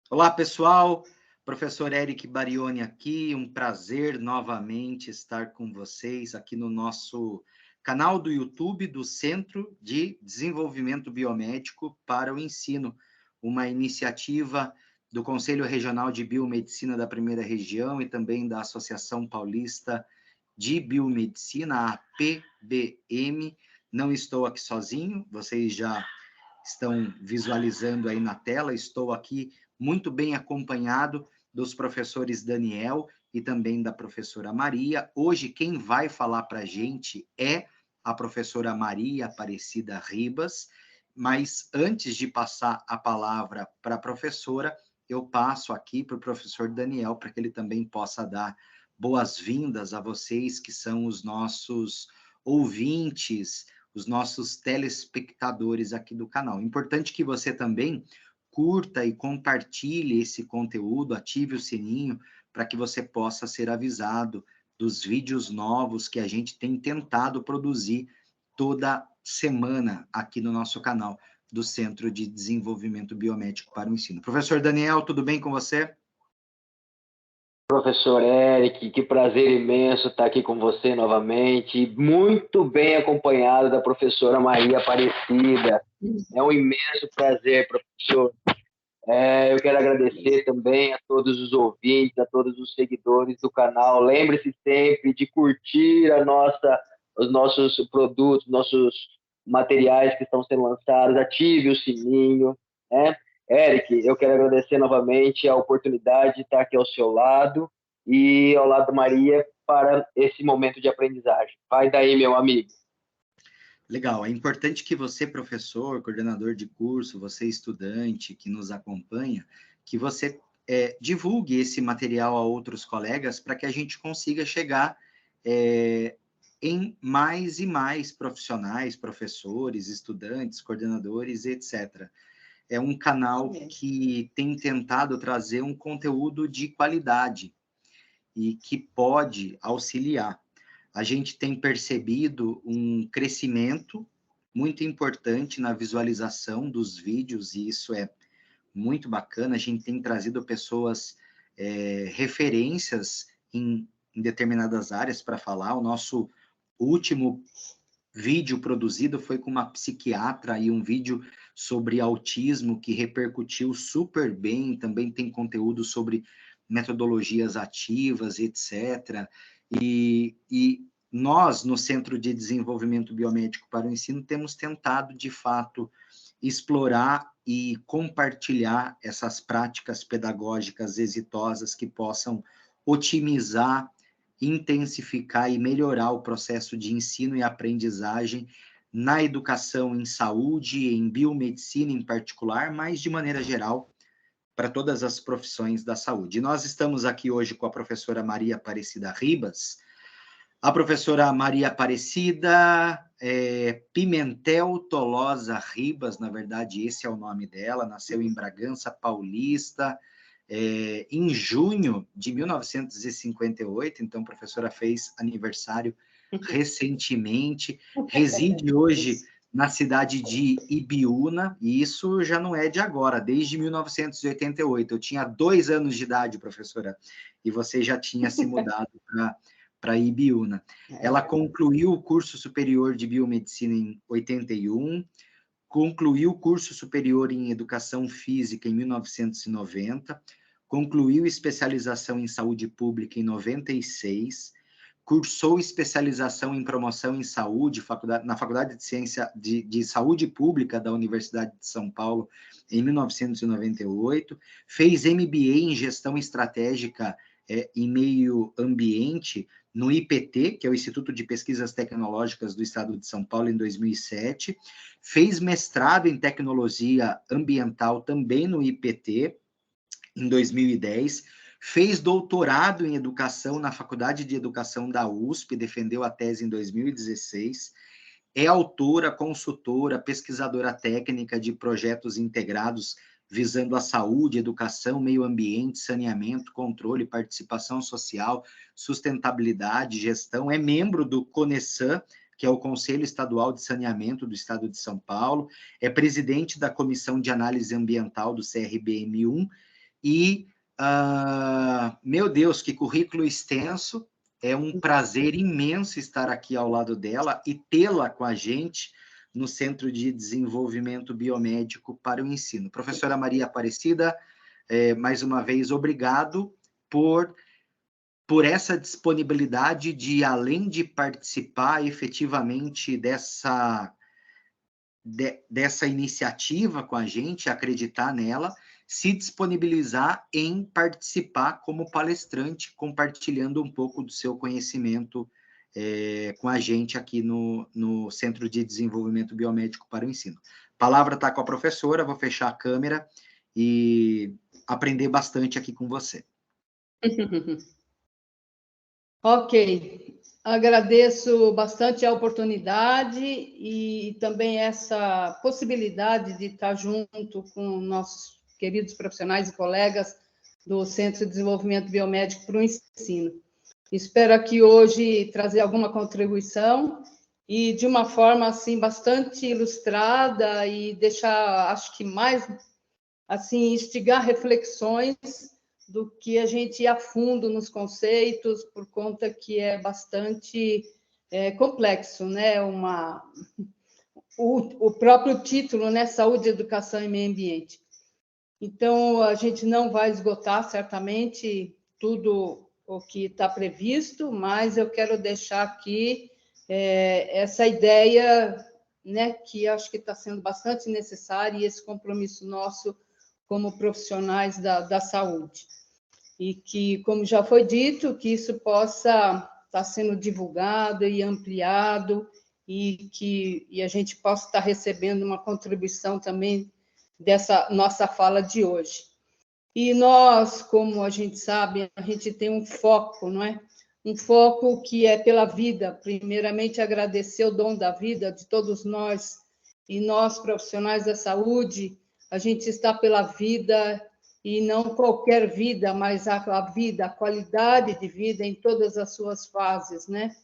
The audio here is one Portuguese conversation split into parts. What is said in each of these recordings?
Olá, pessoal. Professor Eric Barioni aqui. Um prazer novamente estar com vocês aqui no nosso canal do YouTube do Centro de Desenvolvimento Biomédico para o Ensino, uma iniciativa do Conselho Regional de Biomedicina da Primeira Região e também da Associação Paulista de Biomedicina, a PBM. Não estou aqui sozinho, vocês já estão visualizando aí na tela. Estou aqui muito bem acompanhado dos professores Daniel e também da professora Maria. Hoje, quem vai falar para a gente é a professora Maria Aparecida Ribas, mas antes de passar a palavra para a professora, eu passo aqui para o professor Daniel, para que ele também possa dar boas-vindas a vocês, que são os nossos ouvintes, os nossos telespectadores aqui do canal. Importante que você também curta e compartilhe esse conteúdo, ative o sininho para que você possa ser avisado dos vídeos novos que a gente tem tentado produzir toda semana aqui no nosso canal do Centro de Desenvolvimento Biomédico para o Ensino. Professor Daniel, tudo bem com você? Professor Eric, que prazer imenso estar aqui com você novamente, muito bem acompanhado da professora Maria Aparecida. É um imenso prazer, professor. Eu quero agradecer também a todos os ouvintes, a todos os seguidores do canal. Lembre-se sempre de curtir os nossos produtos, nossos materiais que estão sendo lançados, ative o sininho, né? Eric, eu quero agradecer novamente a oportunidade de estar aqui ao seu lado e ao lado da Maria para esse momento de aprendizagem. Vai daí, meu amigo. Legal, é importante que você, professor, coordenador de curso, você, estudante que nos acompanha, que você divulgue esse material a outros colegas para que a gente consiga chegar em mais e mais profissionais, professores, estudantes, coordenadores, etc. É um canal que tem tentado trazer um conteúdo de qualidade e que pode auxiliar. A gente tem percebido um crescimento muito importante na visualização dos vídeos, e isso é muito bacana. A gente tem trazido pessoas, referências em determinadas áreas para falar. O nosso último vídeo produzido foi com uma psiquiatra e um vídeo sobre autismo que repercutiu super bem. Também tem conteúdo sobre metodologias ativas, etc. E nós, no Centro de Desenvolvimento Biomédico para o Ensino, temos tentado, de fato, explorar e compartilhar essas práticas pedagógicas exitosas que possam otimizar, intensificar e melhorar o processo de ensino e aprendizagem na educação em saúde, em biomedicina em particular, mas de maneira geral, para todas as profissões da saúde. E nós estamos aqui hoje com a professora Maria Aparecida Ribas. A professora Maria Aparecida Pimentel Tolosa Ribas, na verdade, esse é o nome dela, nasceu em Bragança Paulista, em junho de 1958, então a professora fez aniversário recentemente, reside hoje na cidade de Ibiúna, e isso já não é de agora, desde 1988. Eu tinha 2 anos de idade, professora, e você já tinha se mudado para Ibiúna. Ela concluiu o curso superior de biomedicina em 81, concluiu o curso superior em educação física em 1990, concluiu especialização em saúde pública em 96, cursou especialização em promoção em saúde na Faculdade de Ciência de Saúde Pública da Universidade de São Paulo em 1998, fez MBA em gestão estratégica em meio ambiente no IPT, que é o Instituto de Pesquisas Tecnológicas do Estado de São Paulo, em 2007, fez mestrado em tecnologia ambiental também no IPT, em 2010, fez doutorado em educação na Faculdade de Educação da USP, defendeu a tese em 2016, é autora, consultora, pesquisadora técnica de projetos integrados visando a saúde, educação, meio ambiente, saneamento, controle, participação social, sustentabilidade, gestão, é membro do CONESAN, que é o Conselho Estadual de Saneamento do Estado de São Paulo, é presidente da Comissão de Análise Ambiental do CRBM1, E, meu Deus, que currículo extenso, é um prazer imenso estar aqui ao lado dela e tê-la com a gente no Centro de Desenvolvimento Biomédico para o Ensino. Professora Maria Aparecida, mais uma vez, obrigado por essa disponibilidade de, além de participar efetivamente dessa iniciativa com a gente, acreditar nela, se disponibilizar em participar como palestrante, compartilhando um pouco do seu conhecimento com a gente aqui no Centro de Desenvolvimento Biomédico para o Ensino. A palavra está com a professora, vou fechar a câmera e aprender bastante aqui com você. Ok, agradeço bastante a oportunidade e também essa possibilidade de estar junto com nossos queridos profissionais e colegas do Centro de Desenvolvimento Biomédico para o Ensino. Espero aqui hoje trazer alguma contribuição e de uma forma assim bastante ilustrada e deixar, acho que mais assim, instigar reflexões do que a gente ir a fundo nos conceitos, por conta que é bastante complexo, né? O próprio título, né? Saúde, Educação e Meio Ambiente. Então, a gente não vai esgotar, certamente, tudo o que está previsto, mas eu quero deixar aqui essa ideia, né? Que acho que está sendo bastante necessária, e esse compromisso nosso como profissionais da saúde. E que, como já foi dito, que isso possa estar sendo divulgado e ampliado e a gente possa estar recebendo uma contribuição também dessa nossa fala de hoje. E nós, como a gente sabe, a gente tem um foco, não é? Um foco que é pela vida. Primeiramente, agradecer o dom da vida de todos nós, e nós, profissionais da saúde, a gente está pela vida, e não qualquer vida, mas a vida, a qualidade de vida em todas as suas fases, né?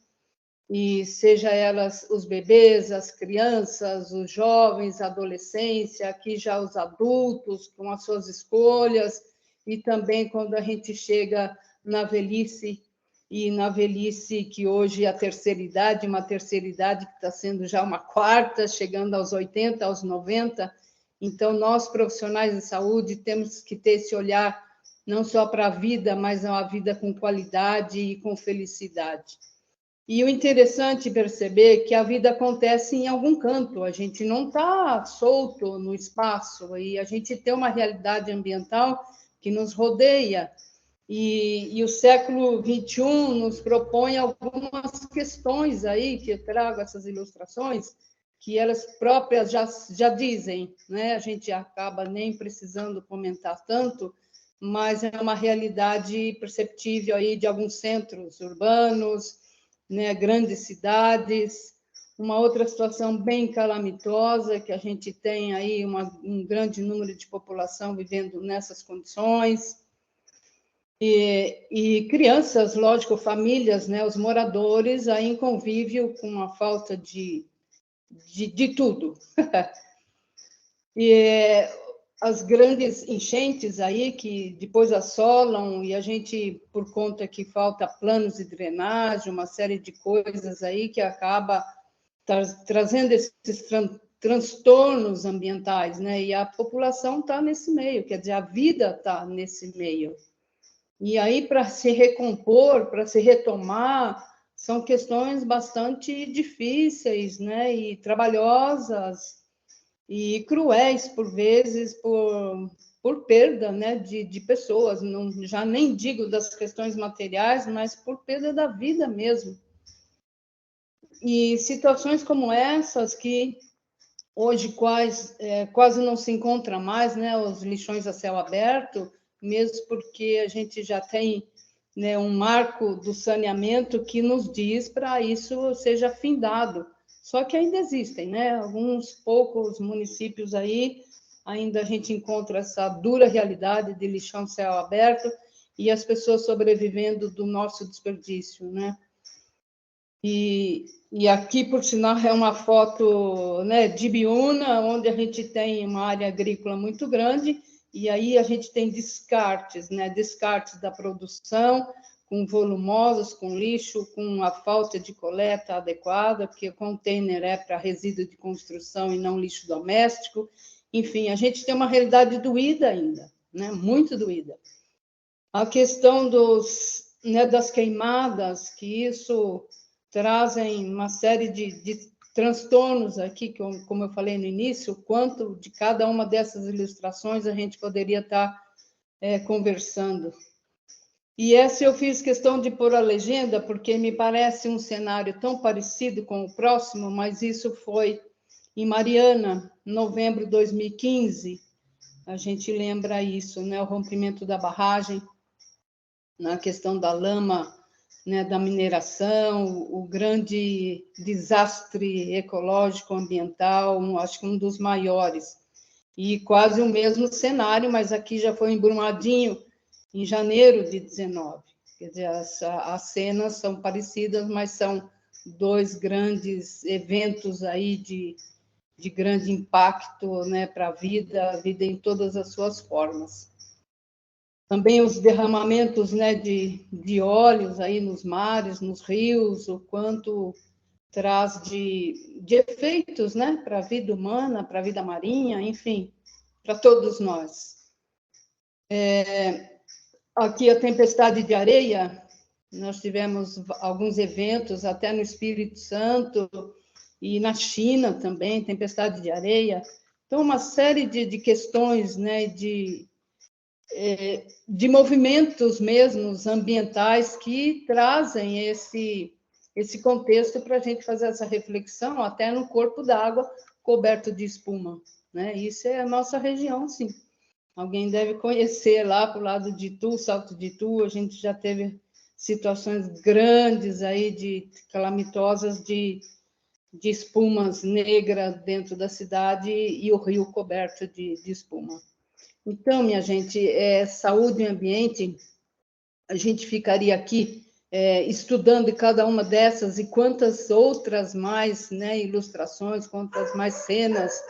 E seja elas os bebês, as crianças, os jovens, a adolescência, aqui já os adultos com as suas escolhas, e também quando a gente chega na velhice, e na velhice que hoje é a terceira idade, uma terceira idade que está sendo já uma quarta, chegando aos 80, aos 90. Então, nós, profissionais de saúde, temos que ter esse olhar não só para a vida, mas uma vida com qualidade e com felicidade. E o interessante é perceber que a vida acontece em algum canto, a gente não está solto no espaço, e a gente tem uma realidade ambiental que nos rodeia. E o século XXI nos propõe algumas questões aí, que eu trago essas ilustrações, que elas próprias já dizem, né? A gente acaba nem precisando comentar tanto, mas é uma realidade perceptível aí de alguns centros urbanos, né? Grandes cidades. Uma outra situação bem calamitosa, que a gente tem aí um grande número de população vivendo nessas condições. E crianças, lógico, famílias, né? Os moradores aí em convívio com a falta de tudo. E as grandes enchentes aí que depois assolam, e a gente, por conta que falta planos de drenagem, uma série de coisas aí que acaba trazendo esses transtornos ambientais, né? E a população está nesse meio, quer dizer, a vida está nesse meio. E aí, para se recompor, para se retomar, são questões bastante difíceis, né? E trabalhosas e cruéis, por vezes, por perda, né? de pessoas. Não, já nem digo das questões materiais, mas por perda da vida mesmo. E situações como essas que hoje quase não se encontra mais, né? Os lixões a céu aberto, mesmo porque a gente já tem, né, um marco do saneamento que nos diz para isso seja findado. Só que ainda existem, né? Alguns poucos municípios aí, ainda a gente encontra essa dura realidade de lixão céu aberto e as pessoas sobrevivendo do nosso desperdício, né? E aqui, por sinal, é uma foto, né, de Biúna, onde a gente tem uma área agrícola muito grande, e aí a gente tem descartes, né? Descartes da produção, com volumosos, com lixo, com a falta de coleta adequada, porque o container é para resíduo de construção e não lixo doméstico. Enfim, a gente tem uma realidade doída ainda, né? Muito doída. A questão das queimadas, que isso trazem uma série de transtornos aqui, como eu falei no início, quanto de cada uma dessas ilustrações a gente poderia estar conversando. E essa eu fiz questão de pôr a legenda, porque me parece um cenário tão parecido com o próximo, mas isso foi em Mariana, novembro de 2015. A gente lembra isso, né? O rompimento da barragem, na questão da lama, né, da mineração, o grande desastre ecológico, ambiental, acho que um dos maiores. E quase o mesmo cenário, mas aqui já foi em Brumadinho, em janeiro de 19. Quer dizer, as cenas são parecidas, mas são dois grandes eventos aí de grande impacto, né, para a vida em todas as suas formas. Também os derramamentos, né, de óleos aí nos mares, nos rios, o quanto traz de efeitos, né, para a vida humana, para a vida marinha, enfim, para todos nós. Aqui a tempestade de areia, nós tivemos alguns eventos até no Espírito Santo e na China também, tempestade de areia. Então, uma série de questões, né, de movimentos mesmos ambientais que trazem esse contexto para a gente fazer essa reflexão até no corpo d'água coberto de espuma, né? Isso é a nossa região, sim. Alguém deve conhecer lá para o lado de Itu, Salto de Itu, a gente já teve situações grandes aí calamitosas de espumas negras dentro da cidade e o rio coberto de espuma. Então, minha gente, saúde e ambiente, a gente ficaria aqui estudando cada uma dessas e quantas outras mais, né, ilustrações, quantas mais cenas,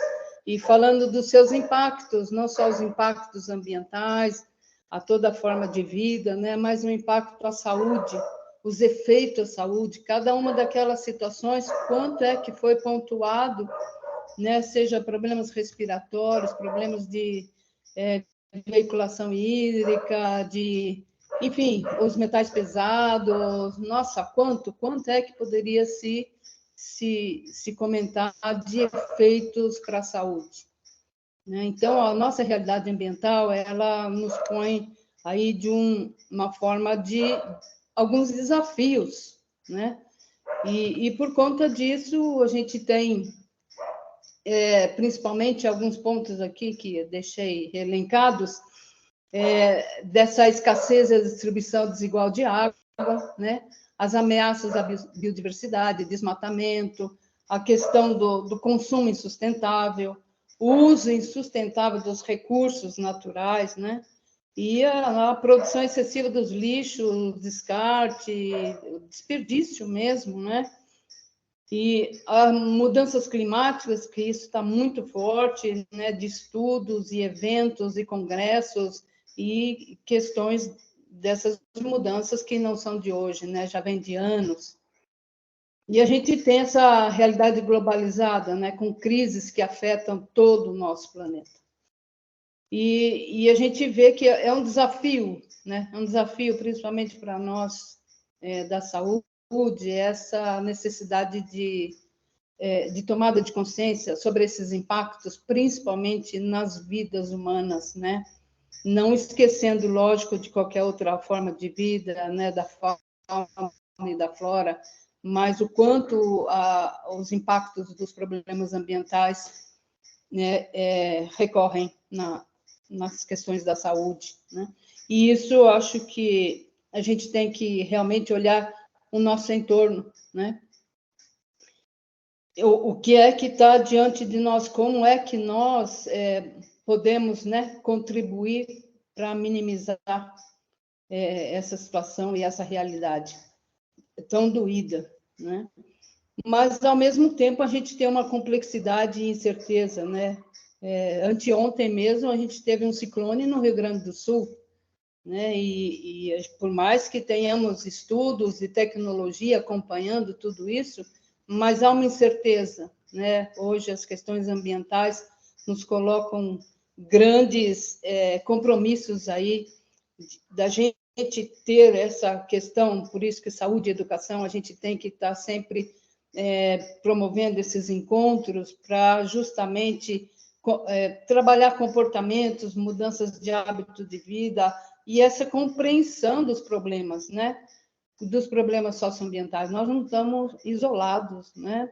e falando dos seus impactos, não só os impactos ambientais, a toda a forma de vida, né, mas o impacto à saúde, os efeitos à saúde, cada uma daquelas situações, quanto é que foi pontuado, né, seja problemas respiratórios, problemas de veiculação hídrica, enfim, os metais pesados, nossa, quanto é que poderia se comentar de efeitos para a saúde, né? Então, a nossa realidade ambiental, ela nos põe aí de uma forma de alguns desafios, né? E por conta disso, a gente tem principalmente alguns pontos aqui que eu deixei elencados, dessa escassez e distribuição desigual de água, né? As ameaças à biodiversidade, desmatamento, a questão do consumo insustentável, o uso insustentável dos recursos naturais, né? E a produção excessiva dos lixos, descarte, desperdício mesmo, né? E as mudanças climáticas, que isso está muito forte, né, de estudos e eventos e congressos e questões dessas mudanças que não são de hoje, né, já vem de anos. E a gente tem essa realidade globalizada, né, com crises que afetam todo o nosso planeta. E a gente vê que é um desafio, né, é um desafio principalmente para nós da saúde, essa necessidade de tomada de consciência sobre esses impactos, principalmente nas vidas humanas, né? Não esquecendo, lógico, de qualquer outra forma de vida, né, da fauna e da flora, mas o quanto os impactos dos problemas ambientais, né, recorrem nas questões da saúde, né? E isso eu acho que a gente tem que realmente olhar o nosso entorno, né? O que é que está diante de nós, como é que nós podemos, né, contribuir para minimizar essa situação e essa realidade tão doída, né? Mas, ao mesmo tempo, a gente tem uma complexidade e incerteza, né, Anteontem mesmo, a gente teve um ciclone no Rio Grande do Sul, né? E por mais que tenhamos estudos e tecnologia acompanhando tudo isso, mas há uma incerteza, né? Hoje as questões ambientais nos colocam grandes compromissos aí da gente ter essa questão, por isso que saúde e educação, a gente tem que estar sempre promovendo esses encontros para justamente trabalhar comportamentos, mudanças de hábito de vida e essa compreensão dos problemas, né? Dos problemas socioambientais. Nós não estamos isolados, né?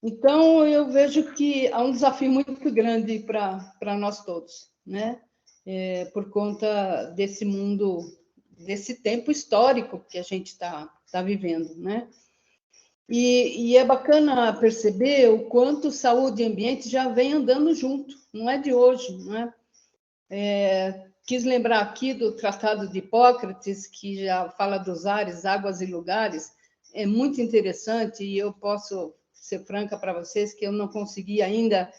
Então, eu vejo que há um desafio muito grande para nós todos, né? Por conta desse mundo, desse tempo histórico que a gente está vivendo, né? E é bacana perceber o quanto saúde e ambiente já vem andando junto, não é de hoje, não é? Quis lembrar aqui do Tratado de Hipócrates, que já fala dos ares, águas e lugares, é muito interessante, e eu posso ser franca para vocês que eu não consegui ainda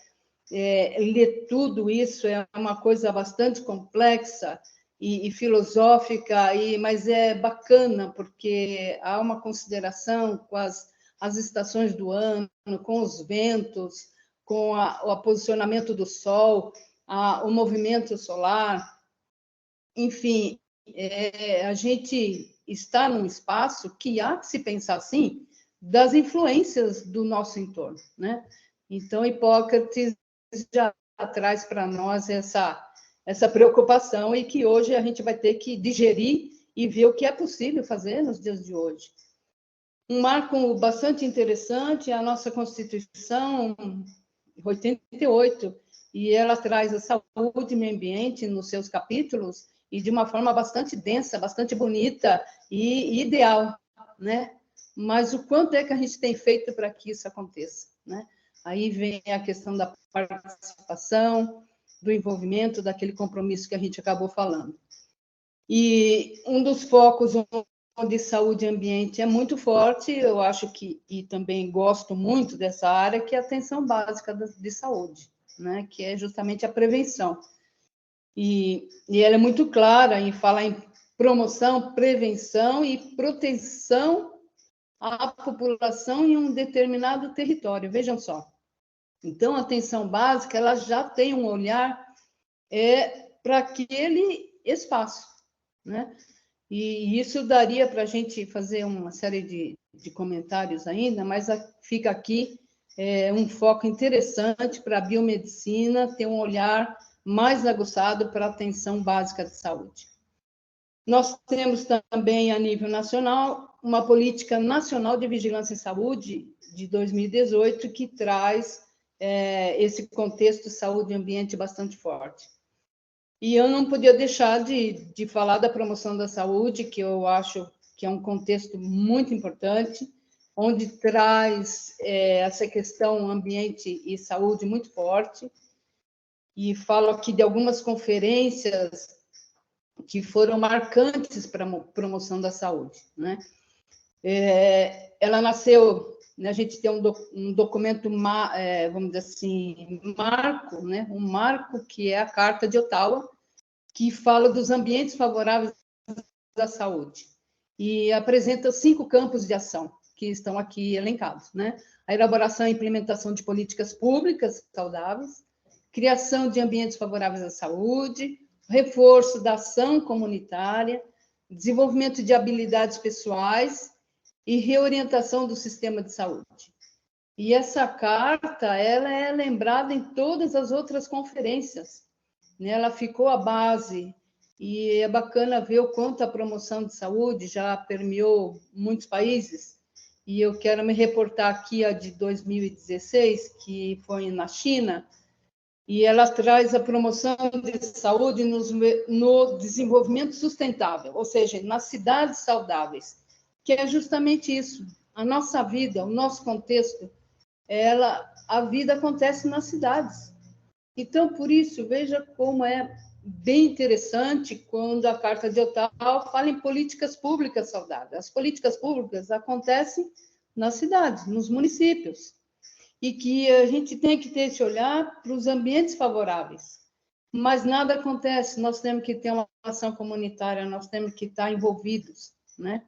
ler tudo isso, é uma coisa bastante complexa e filosófica, mas é bacana, porque há uma consideração com as estações do ano, com os ventos, com o posicionamento do Sol, o movimento solar, enfim, a gente está num espaço que há que se pensar, assim, das influências do nosso entorno, né? Então, Hipócrates já traz para nós essa preocupação e que hoje a gente vai ter que digerir e ver o que é possível fazer nos dias de hoje. Um marco bastante interessante é a nossa Constituição 88, e ela traz a saúde e meio ambiente nos seus capítulos e de uma forma bastante densa, bastante bonita e ideal, né? Mas o quanto é que a gente tem feito para que isso aconteça, né? Aí vem a questão da participação, do envolvimento, daquele compromisso que a gente acabou falando. E um dos focos de saúde e ambiente é muito forte, eu acho que, e também gosto muito dessa área, que é a atenção básica de saúde, né? Que é justamente a prevenção. E ela é muito clara em falar em promoção, prevenção e proteção à população em um determinado território. Vejam só. Então, a atenção básica ela já tem um olhar para aquele espaço, né? E isso daria para a gente fazer uma série de comentários ainda, mas fica aqui um foco interessante para a biomedicina ter um olhar mais aguçado para a atenção básica de saúde. Nós temos também, a nível nacional, uma política nacional de vigilância em saúde de 2018, que traz esse contexto de saúde e ambiente bastante forte. E eu não podia deixar de falar da promoção da saúde, que eu acho que é um contexto muito importante, onde traz essa questão ambiente e saúde muito forte. E falo aqui de algumas conferências que foram marcantes para a promoção da saúde, né? Ela nasceu, né, a gente tem um documento, vamos dizer assim, marco, né? Um marco que é a Carta de Ottawa, que fala dos ambientes favoráveis à saúde e apresenta 5 campos de ação que estão aqui elencados, né? A elaboração e implementação de políticas públicas saudáveis, criação de ambientes favoráveis à saúde, reforço da ação comunitária, desenvolvimento de habilidades pessoais e reorientação do sistema de saúde. E essa carta, ela é lembrada em todas as outras conferências, né? Ela ficou a base, e é bacana ver o quanto a promoção de saúde já permeou muitos países, e eu quero me reportar aqui a de 2016, que foi na China, e ela traz a promoção de saúde no desenvolvimento sustentável, ou seja, nas cidades saudáveis, que é justamente isso. A nossa vida, o nosso contexto, a vida acontece nas cidades. Então, por isso, veja como é bem interessante quando a Carta de Ottawa fala em políticas públicas saudáveis. As políticas públicas acontecem nas cidades, nos municípios. e que a gente tem que ter esse olhar para os ambientes favoráveis. Mas nada acontece, nós temos que ter uma ação comunitária, nós temos que estar envolvidos, né?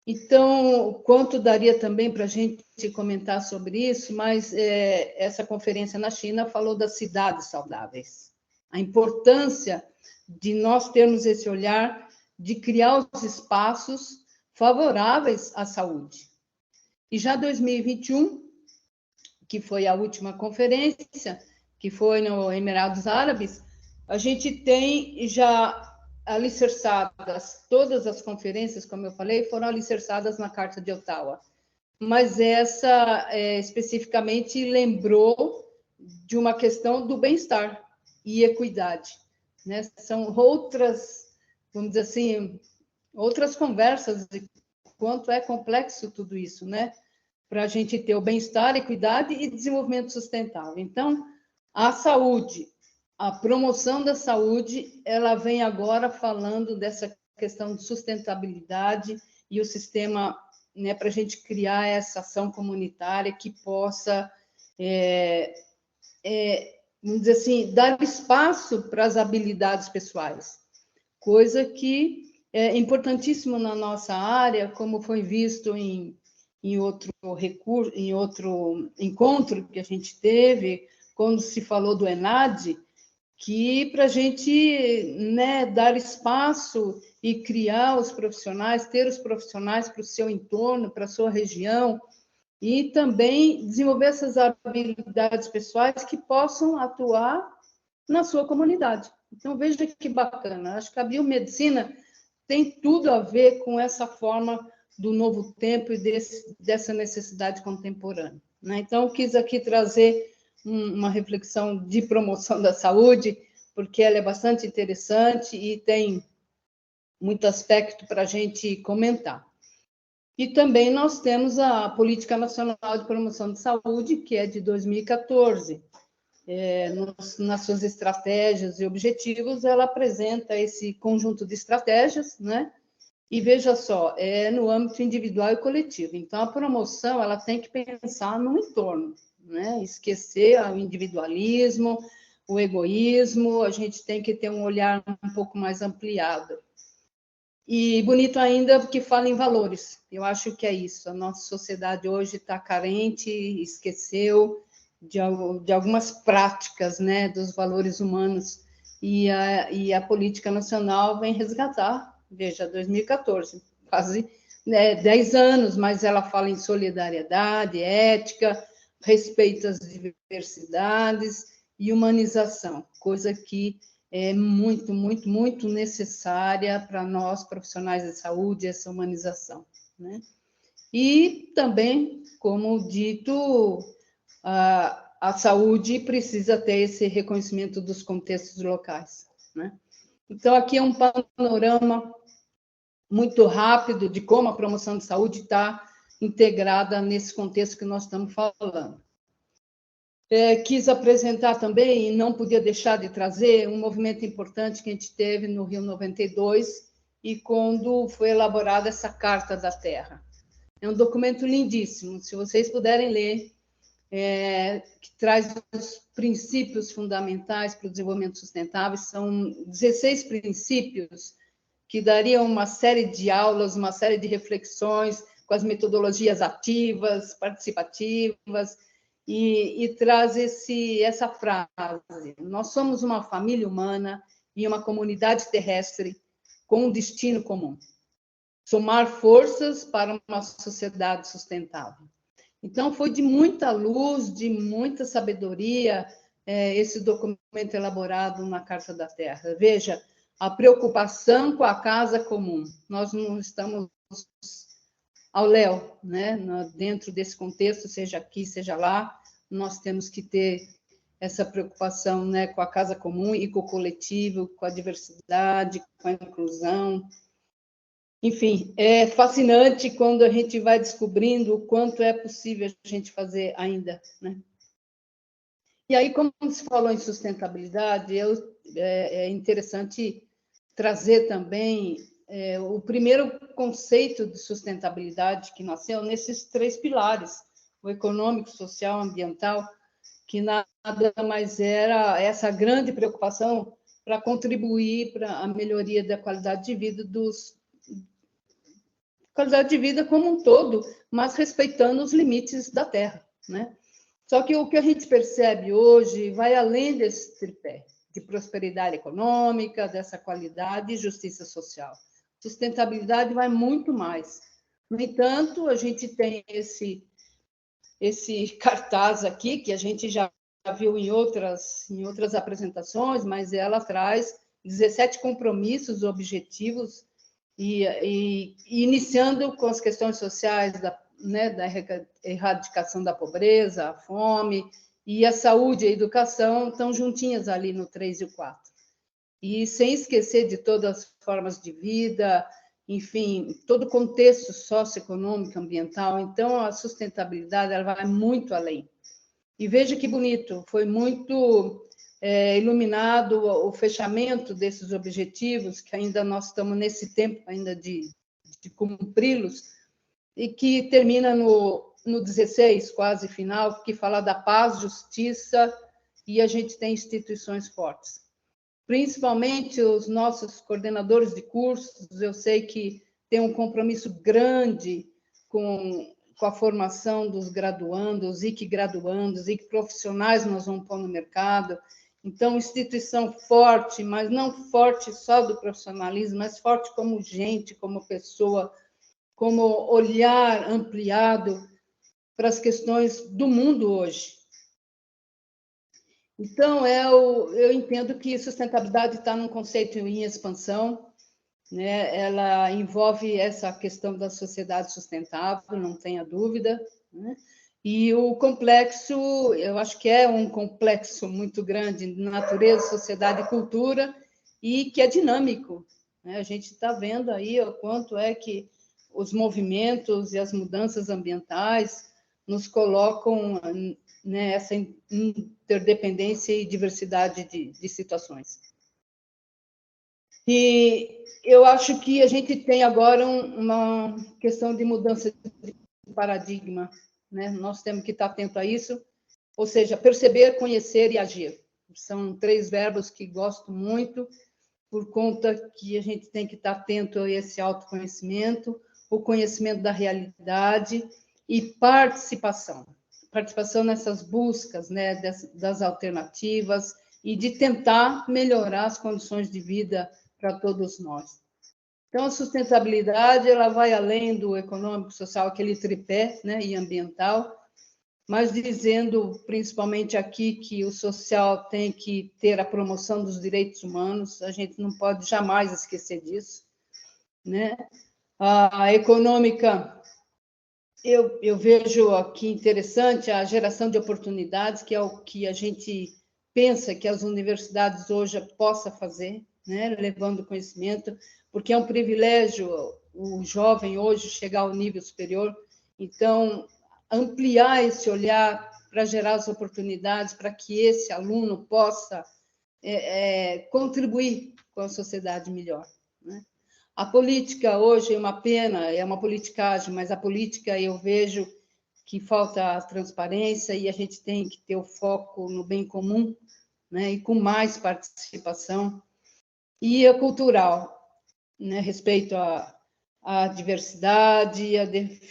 Então, quanto daria também para a gente comentar sobre isso, mas essa conferência na China falou das cidades saudáveis, a importância de nós termos esse olhar de criar os espaços favoráveis à saúde. E já 2021, que foi a última conferência, que foi no Emirados Árabes, a gente tem já alicerçadas, todas as conferências, como eu falei, foram alicerçadas na Carta de Ottawa. Mas essa, especificamente, lembrou de uma questão do bem-estar e equidade, né? São outras, vamos dizer assim, outras conversas de quanto é complexo tudo isso, né? Para a gente ter o bem-estar, equidade e desenvolvimento sustentável. Então, a saúde, a promoção da saúde, ela vem agora falando dessa questão de sustentabilidade e o sistema, né, para a gente criar essa ação comunitária que possa, vamos dizer assim, dar espaço para as habilidades pessoais, coisa que é importantíssimo na nossa área, como foi visto em outro recurso, em outro encontro que a gente teve, quando se falou do ENAD, que para a gente, né, dar espaço e criar os profissionais, ter os profissionais para o seu entorno, para a sua região, e também desenvolver essas habilidades pessoais que possam atuar na sua comunidade. Então, veja que bacana. Acho que a biomedicina tem tudo a ver com essa forma do novo tempo e dessa necessidade contemporânea, né? Então, eu quis aqui trazer uma reflexão de promoção da saúde, porque ela é bastante interessante e tem muito aspecto para a gente comentar. E também nós temos a Política Nacional de Promoção de Saúde, que é de 2014. Nas suas estratégias e objetivos, ela apresenta esse conjunto de estratégias, né? E veja só, é no âmbito individual e coletivo. Então, a promoção ela tem que pensar no entorno, né? Esquecer o individualismo, o egoísmo, a gente tem que ter um olhar um pouco mais ampliado. E bonito ainda porque fala em valores. Eu acho que é isso. A nossa sociedade hoje está carente, esqueceu de algumas práticas, né, dos valores humanos. E a política nacional vem resgatar. Veja, 2014, quase 10 anos, mas ela fala em solidariedade, ética, respeito às diversidades e humanização, coisa que é muito, muito, muito necessária para nós, profissionais de saúde, essa humanização, né? E também, como dito, a saúde precisa ter esse reconhecimento dos contextos locais, né? Então, aqui é um panorama muito rápido de como a promoção de saúde está integrada nesse contexto que nós estamos falando. Quis apresentar também, e não podia deixar de trazer, um movimento importante que a gente teve no Rio 92, e quando foi elaborada essa Carta da Terra. É um documento lindíssimo, se vocês puderem ler, que traz os princípios fundamentais para o desenvolvimento sustentável. São 16 princípios que dariam uma série de aulas, uma série de reflexões com as metodologias ativas, participativas, e traz essa frase: nós somos uma família humana e uma comunidade terrestre com um destino comum, somar forças para uma sociedade sustentável. Então, foi de muita luz, de muita sabedoria, esse documento elaborado na Carta da Terra. Veja, a preocupação com a casa comum. Nós não estamos ao léu, né? Dentro desse contexto, seja aqui, seja lá, nós temos que ter essa preocupação, né, com a casa comum e com o coletivo, com a diversidade, com a inclusão. Enfim, é fascinante quando a gente vai descobrindo o quanto é possível a gente fazer ainda, né? E aí, como se falou em sustentabilidade, é interessante trazer também o primeiro conceito de sustentabilidade que nasceu nesses 3 pilares o econômico, social, ambiental, que nada mais era essa grande preocupação para contribuir para a melhoria da qualidade de vida qualidade de vida como um todo, mas respeitando os limites da Terra, né? Só que o que a gente percebe hoje vai além desse tripé de prosperidade econômica, dessa qualidade e justiça social. Sustentabilidade vai muito mais. No entanto, a gente tem esse cartaz aqui, que a gente já viu em outras apresentações, mas ela traz 17 compromissos objetivos e iniciando com as questões sociais da erradicação da pobreza, a fome, e a saúde e a educação estão juntinhas ali no 3 e o 4. E sem esquecer de todas as formas de vida, enfim, todo o contexto socioeconômico, ambiental. Então, a sustentabilidade ela vai muito além. E veja que bonito, foi muito iluminado o fechamento desses objetivos, que ainda nós estamos nesse tempo ainda de cumpri-los, e que termina no 16, quase final, que fala da paz, justiça, e a gente tem instituições fortes. Principalmente os nossos coordenadores de cursos, eu sei que tem um compromisso grande com a formação dos graduandos, e que graduandos, e que profissionais nós vamos pôr no mercado. Então, instituição forte, mas não forte só do profissionalismo, mas forte como gente, como pessoa, como olhar ampliado para as questões do mundo hoje. Então, eu entendo que sustentabilidade está num conceito em expansão, né? Ela envolve essa questão da sociedade sustentável, não tenha dúvida, né? E o complexo, eu acho que é um complexo muito grande, natureza, sociedade e cultura, e que é dinâmico, né? A gente está vendo aí o quanto é que os movimentos e as mudanças ambientais nos colocam nessa interdependência e diversidade de situações. E eu acho que a gente tem agora uma questão de mudança de paradigma, né? Nós temos que estar atento a isso, ou seja, perceber, conhecer e agir. São 3 verbos que gosto muito, por conta que a gente tem que estar atento a esse autoconhecimento, o conhecimento da realidade e participação. Participação nessas buscas, né, das alternativas e de tentar melhorar as condições de vida para todos nós. Então, a sustentabilidade ela vai além do econômico, social, aquele tripé, né, e ambiental, mas dizendo, principalmente aqui, que o social tem que ter a promoção dos direitos humanos, a gente não pode jamais esquecer disso, né? A econômica, eu vejo aqui interessante a geração de oportunidades, que é o que a gente pensa que as universidades hoje possam fazer, né? Levando conhecimento, porque é um privilégio o jovem hoje chegar ao nível superior. Então, ampliar esse olhar para gerar as oportunidades para que esse aluno possa contribuir com a sociedade melhor, né? A política hoje é uma pena, é uma politicagem, mas a política eu vejo que falta a transparência e a gente tem que ter o foco no bem comum, né? E com mais participação. E a cultural, né? Respeito à diversidade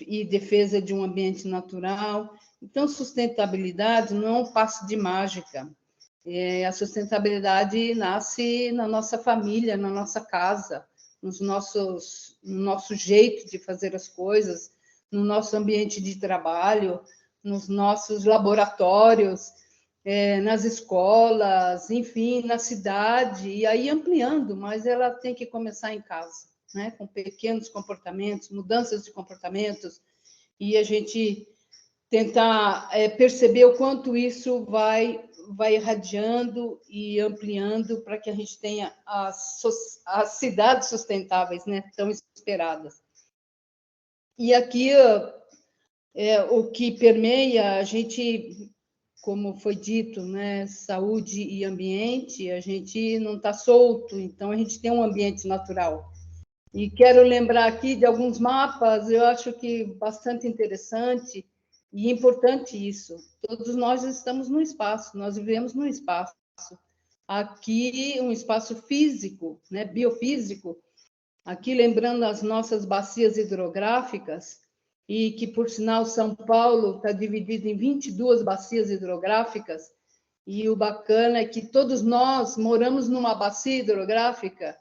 e defesa de um ambiente natural. Então, sustentabilidade não é um passo de mágica. A sustentabilidade nasce na nossa família, na nossa casa, no nosso jeito de fazer as coisas, no nosso ambiente de trabalho, nos nossos laboratórios, nas escolas, enfim, na cidade, e aí ampliando, mas ela tem que começar em casa, né? Com pequenos comportamentos, mudanças de comportamentos, e a gente tentar perceber o quanto isso vai irradiando e ampliando para que a gente tenha as cidades sustentáveis, né, tão esperadas. E aqui o que permeia a gente, como foi dito, né, saúde e ambiente, a gente não está solto, então a gente tem um ambiente natural. E quero lembrar aqui de alguns mapas, eu acho que bastante interessante, E é importante isso. Todos nós estamos no espaço, nós vivemos no espaço. Aqui, um espaço físico, né, biofísico. Aqui, lembrando as nossas bacias hidrográficas, e que, por sinal, São Paulo está dividido em 22 bacias hidrográficas, e o bacana é que todos nós moramos numa bacia hidrográfica.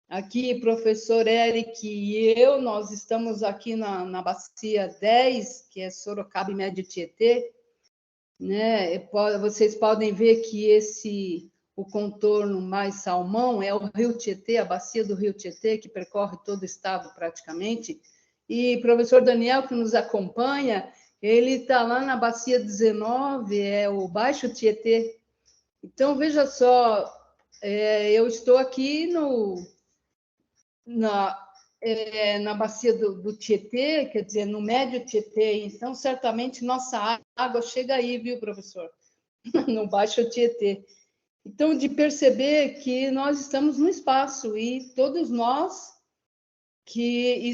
Aqui, professor Eric e eu, nós estamos aqui na bacia 10, que é Sorocaba e Médio Tietê, né? Vocês podem ver que o contorno mais salmão é o Rio Tietê, a bacia do Rio Tietê, que percorre todo o estado praticamente. E o professor Daniel, que nos acompanha, ele está lá na bacia 19, é o Baixo Tietê. Então, veja só, eu estou aqui na bacia do Tietê, quer dizer, no Médio Tietê, então certamente nossa água chega aí, viu, professor? No Baixo Tietê. Então, de perceber que nós estamos no espaço e todos nós que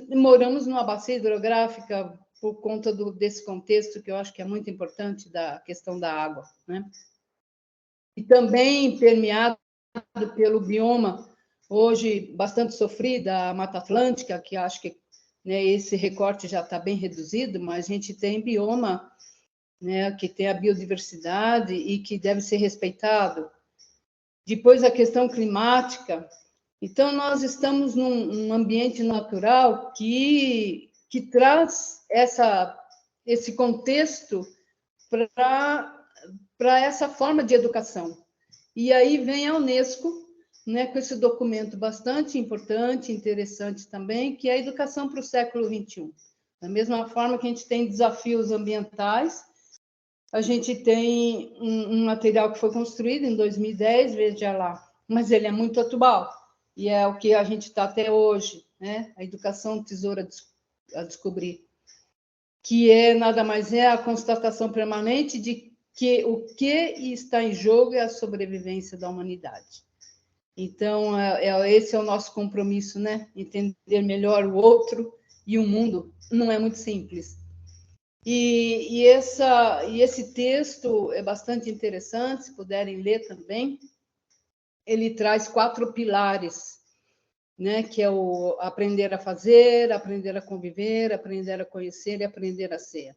moramos numa bacia hidrográfica por conta desse contexto que eu acho que é muito importante da questão da água, né? E também permeado pelo bioma hoje bastante sofrida, a Mata Atlântica, que acho que, né, esse recorte já está bem reduzido, mas a gente tem bioma, né, que tem a biodiversidade e que deve ser respeitado. Depois a questão climática. Então, nós estamos num ambiente natural que traz esse contexto para essa forma de educação. E aí vem a Unesco, né, com esse documento bastante importante, interessante também, que é a educação para o século XXI. Da mesma forma que a gente tem desafios ambientais, a gente tem um material que foi construído em 2010, veja lá, mas ele é muito atual, e é o que a gente está até hoje, né? A educação tesoura a descobrir, que nada mais é a constatação permanente de que o que está em jogo é a sobrevivência da humanidade. Então, esse é o nosso compromisso, né? Entender melhor o outro e o mundo. Não é muito simples. E esse texto é bastante interessante, se puderem ler também. Ele traz 4 pilares, né? Que é o aprender a fazer, aprender a conviver, aprender a conhecer e aprender a ser.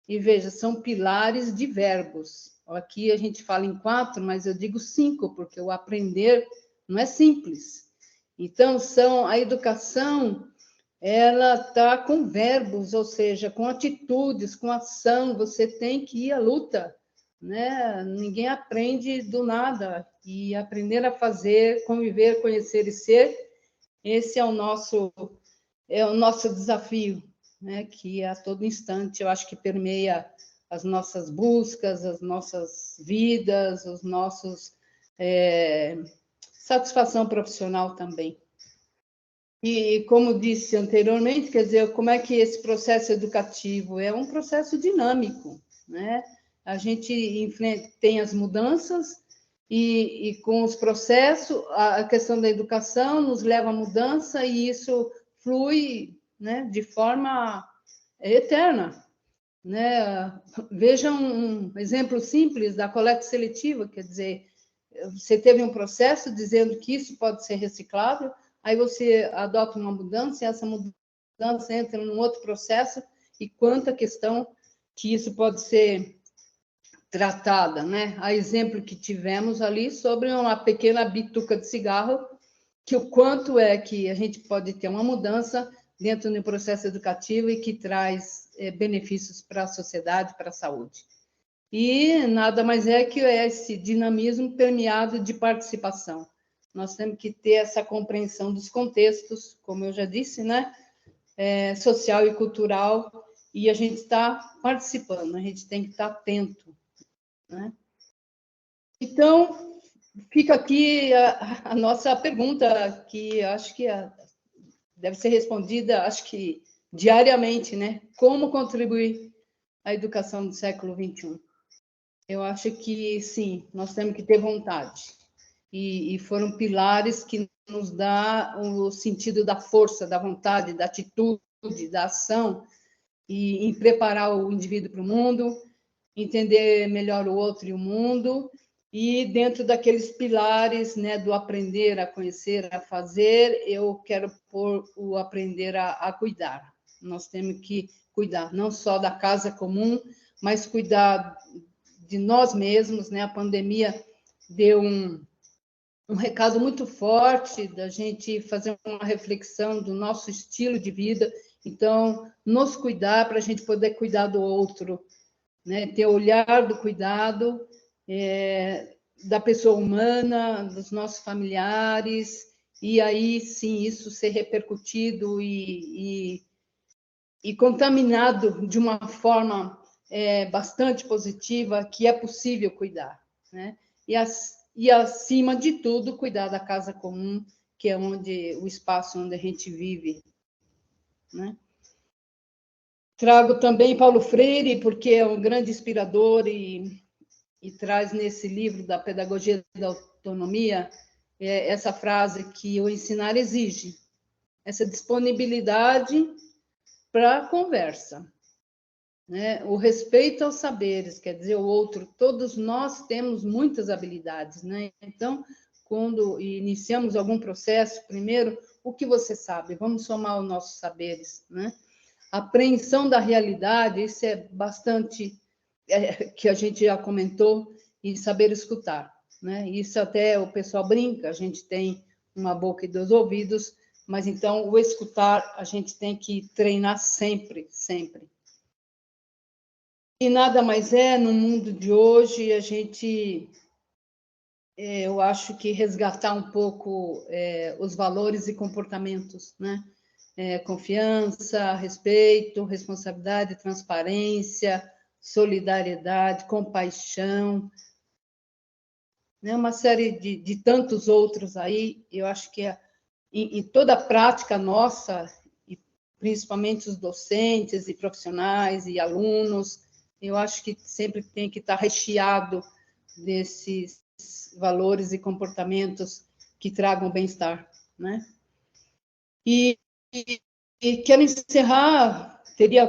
E veja, são pilares de verbos. Aqui a gente fala em 4, mas eu digo 5, porque o aprender não é simples. Então, a educação, ela está com verbos, ou seja, com atitudes, com ação. Você tem que ir à luta, né? Ninguém aprende do nada. E aprender a fazer, conviver, conhecer e ser, esse é o nosso desafio, né? Que a todo instante eu acho que permeia as nossas buscas, as nossas vidas, os nossos satisfação profissional também. E como disse anteriormente, quer dizer, como é que esse processo educativo é um processo dinâmico, né? A gente tem as mudanças e com os processos, a questão da educação nos leva à mudança e isso flui, né, de forma eterna, né? Veja um exemplo simples da coleta seletiva, quer dizer, você teve um processo dizendo que isso pode ser reciclável, aí você adota uma mudança e essa mudança entra num outro processo e quanta questão que isso pode ser tratada, né? A exemplo que tivemos ali sobre uma pequena bituca de cigarro, que o quanto é que a gente pode ter uma mudança dentro do processo educativo e que traz benefícios para a sociedade, para a saúde. E nada mais é que esse dinamismo permeado de participação. Nós temos que ter essa compreensão dos contextos, como eu já disse, né? Social e cultural, e a gente está participando, a gente tem que estar atento, né? Então, fica aqui a nossa pergunta, que acho que deve ser respondida, acho que diariamente, né? Como contribuir à educação do século XXI? Eu acho que, sim, nós temos que ter vontade. E foram pilares que nos dá o sentido da força, da vontade, da atitude, da ação, e em preparar o indivíduo para o mundo, entender melhor o outro e o mundo, e dentro daqueles pilares, né, do aprender a conhecer, a fazer, eu quero pôr o aprender a cuidar. Nós temos que cuidar não só da casa comum, mas cuidar de nós mesmos, né? A pandemia deu um recado muito forte da gente fazer uma reflexão do nosso estilo de vida, então, nos cuidar para a gente poder cuidar do outro, né? Ter o olhar do cuidado, da pessoa humana, dos nossos familiares, e aí sim isso ser repercutido e contaminado de uma forma bastante positiva, que é possível cuidar, né? E acima de tudo, cuidar da casa comum, que é o espaço onde a gente vive, né? Trago também Paulo Freire, porque é um grande inspirador e traz nesse livro da Pedagogia da Autonomia essa frase que o ensinar exige, essa disponibilidade para a conversa, né? O respeito aos saberes, quer dizer, o outro, todos nós temos muitas habilidades, né? Então, quando iniciamos algum processo, primeiro, o que você sabe? Vamos somar os nossos saberes, né? A apreensão da realidade, isso é bastante, que a gente já comentou, e saber escutar, né? Isso até o pessoal brinca, a gente tem uma boca e 2 ouvidos, mas então o escutar a gente tem que treinar sempre, sempre. E nada mais no mundo de hoje a gente, eu acho que resgatar um pouco os valores e comportamentos, né? Confiança, respeito, responsabilidade, transparência, solidariedade, compaixão, né? Uma série de tantos outros aí, eu acho que em toda a prática nossa, e principalmente os docentes e profissionais e alunos, eu acho que sempre tem que estar recheado desses valores e comportamentos que tragam bem-estar, né? E quero encerrar,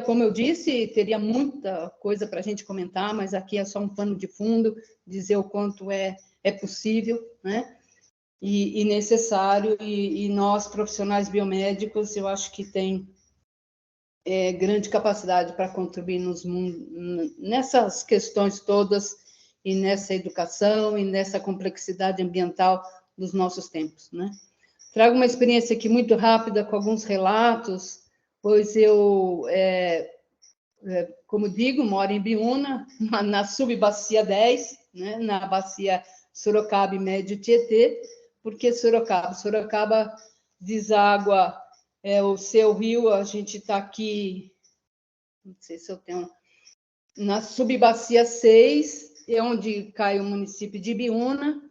como eu disse, teria muita coisa para a gente comentar, mas aqui é só um pano de fundo, dizer o quanto é possível, né? E necessário, e nós, profissionais biomédicos, eu acho que tem grande capacidade para contribuir nessas questões todas, e nessa educação, e nessa complexidade ambiental dos nossos tempos, né? Trago uma experiência aqui muito rápida, com alguns relatos, pois eu, como digo, moro em Biúna, na subbacia 10, né, na bacia Sorocaba e Médio Tietê, porque Sorocaba deságua o seu rio, a gente está aqui, não sei se eu tenho, na subbacia 6, é onde cai o município de Biúna,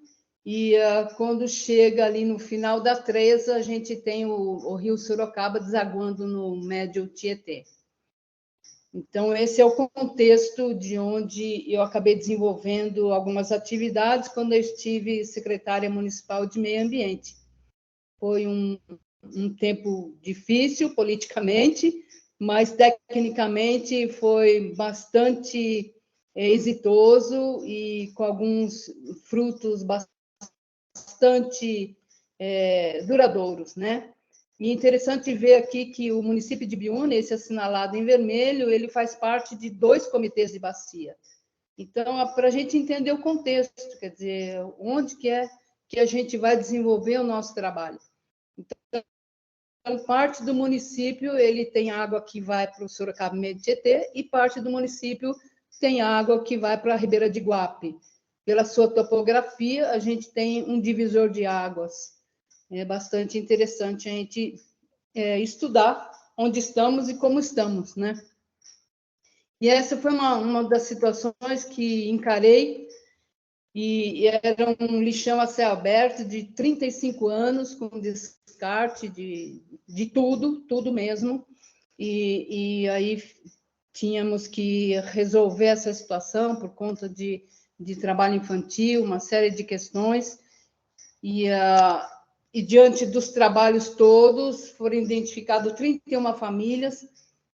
e quando chega ali no final da Treza, a gente tem o rio Sorocaba desaguando no Médio Tietê. Então, esse é o contexto de onde eu acabei desenvolvendo algumas atividades quando eu estive secretária municipal de meio ambiente. Foi um tempo difícil politicamente, mas tecnicamente foi bastante exitoso e com alguns frutos bastante duradouros, né? E interessante ver aqui que o município de Biúna, esse assinalado em vermelho, ele faz parte de 2 comitês de bacia. Então, para a gente entender o contexto, quer dizer, onde que a gente vai desenvolver o nosso trabalho. Então, parte do município, ele tem água que vai para o Sorocaba Médio Tietê, e parte do município tem água que vai para a Ribeira de Guape. Pela sua topografia, a gente tem um divisor de águas. É bastante interessante a gente estudar onde estamos e como estamos, né? E essa foi uma das situações que encarei, e era um lixão a céu aberto de 35 anos, com descarte de tudo mesmo, e aí tínhamos que resolver essa situação por conta de trabalho infantil, uma série de questões, e diante dos trabalhos todos, foram identificadas 31 famílias,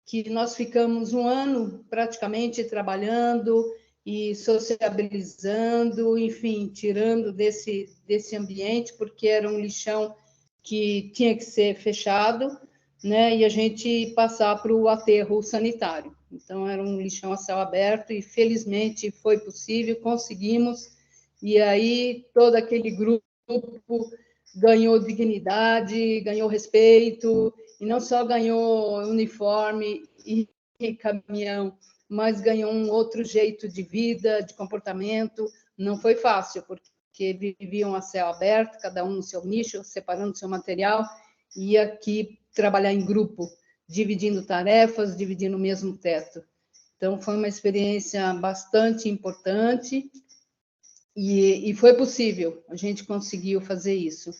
que nós ficamos um ano praticamente trabalhando e sociabilizando, enfim, tirando desse ambiente, porque era um lixão que tinha que ser fechado, né, e a gente passar para o aterro sanitário. Então, era um lixão a céu aberto e, felizmente, foi possível, conseguimos, e aí todo aquele grupo ganhou dignidade, ganhou respeito, e não só ganhou uniforme e caminhão, mas ganhou um outro jeito de vida, de comportamento. Não foi fácil, porque viviam a céu aberto, cada um no seu nicho, separando seu material, e aqui trabalhar em grupo, dividindo tarefas, dividindo o mesmo teto. Então, foi uma experiência bastante importante e foi possível, a gente conseguiu fazer isso.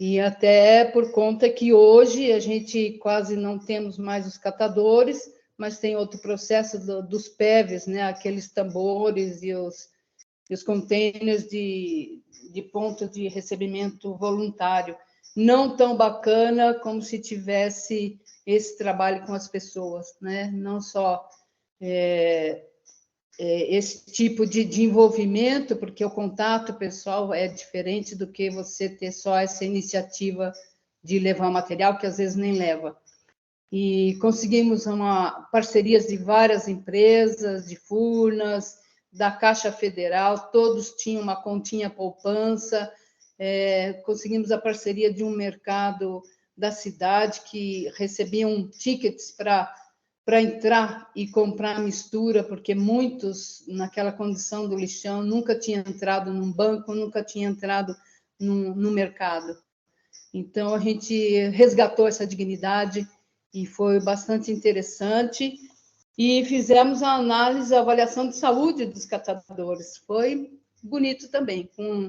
E até por conta que hoje a gente quase não temos mais os catadores, mas tem outro processo dos PEVs, né? Aqueles tambores e os containers de ponto de recebimento voluntário. Não tão bacana como se tivesse esse trabalho com as pessoas, né? Não só esse tipo de envolvimento, porque o contato pessoal é diferente do que você ter só essa iniciativa de levar material, que às vezes nem leva. E conseguimos parcerias de várias empresas, de Furnas, da Caixa Federal, todos tinham uma continha poupança, conseguimos a parceria de um mercado da cidade que recebiam tickets para entrar e comprar mistura, porque muitos, naquela condição do lixão, nunca tinham entrado num banco, nunca tinham entrado no mercado. Então, a gente resgatou essa dignidade e foi bastante interessante. E fizemos a análise, a avaliação de saúde dos catadores. Foi bonito também, com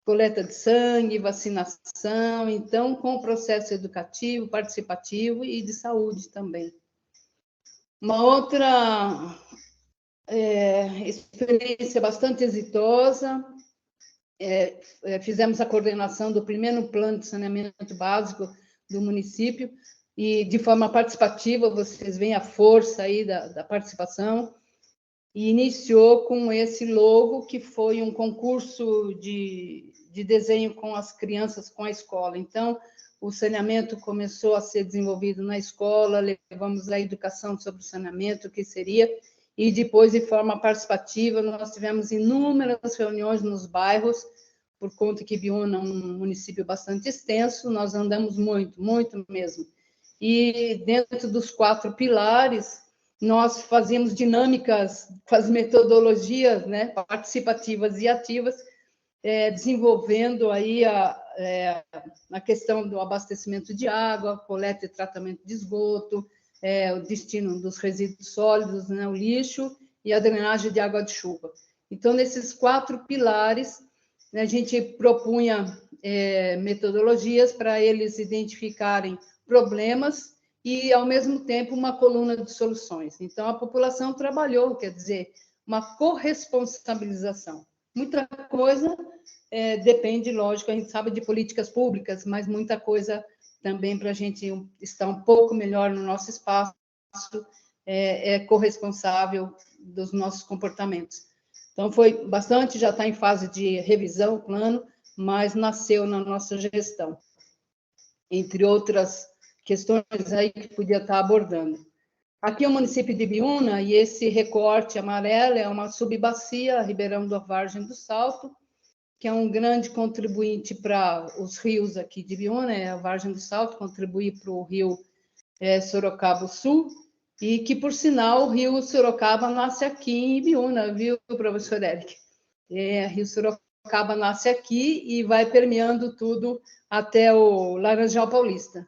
coleta de sangue, vacinação, então, com o processo educativo, participativo e de saúde também. Uma outra experiência bastante exitosa, fizemos a coordenação do primeiro plano de saneamento básico do município, e de forma participativa, vocês veem a força aí da participação, e iniciou com esse logo, que foi um concurso de desenho com as crianças, com a escola. Então, o saneamento começou a ser desenvolvido na escola, levamos a educação sobre o saneamento, o que seria, e depois, de forma participativa, nós tivemos inúmeras reuniões nos bairros, por conta que Ibiúna é um município bastante extenso, nós andamos muito, muito mesmo. E dentro dos 4 pilares, nós fazíamos dinâmicas com as metodologias, né, participativas e ativas, desenvolvendo aí a questão do abastecimento de água, coleta e tratamento de esgoto, o destino dos resíduos sólidos, né, o lixo e a drenagem de água de chuva. Então, nesses 4 pilares, né, a gente propunha metodologias para eles identificarem problemas e, ao mesmo tempo, uma coluna de soluções. Então, a população trabalhou, quer dizer, uma corresponsabilização. Muita coisa depende, lógico, a gente sabe de políticas públicas, mas muita coisa também para a gente estar um pouco melhor no nosso espaço, corresponsável dos nossos comportamentos. Então, foi bastante, já está em fase de revisão o plano, mas nasceu na nossa gestão, entre outras questões aí que podia estar abordando. Aqui é o município de Ibiúna, e esse recorte amarelo é uma subbacia, Ribeirão da Vargem do Salto, que é um grande contribuinte para os rios aqui de Ibiúna, a Vargem do Salto contribui para o rio Sorocaba Sul, e que, por sinal, o rio Sorocaba nasce aqui em Ibiúna, viu, professor Eric? Rio Sorocaba nasce aqui e vai permeando tudo até o Laranjal Paulista.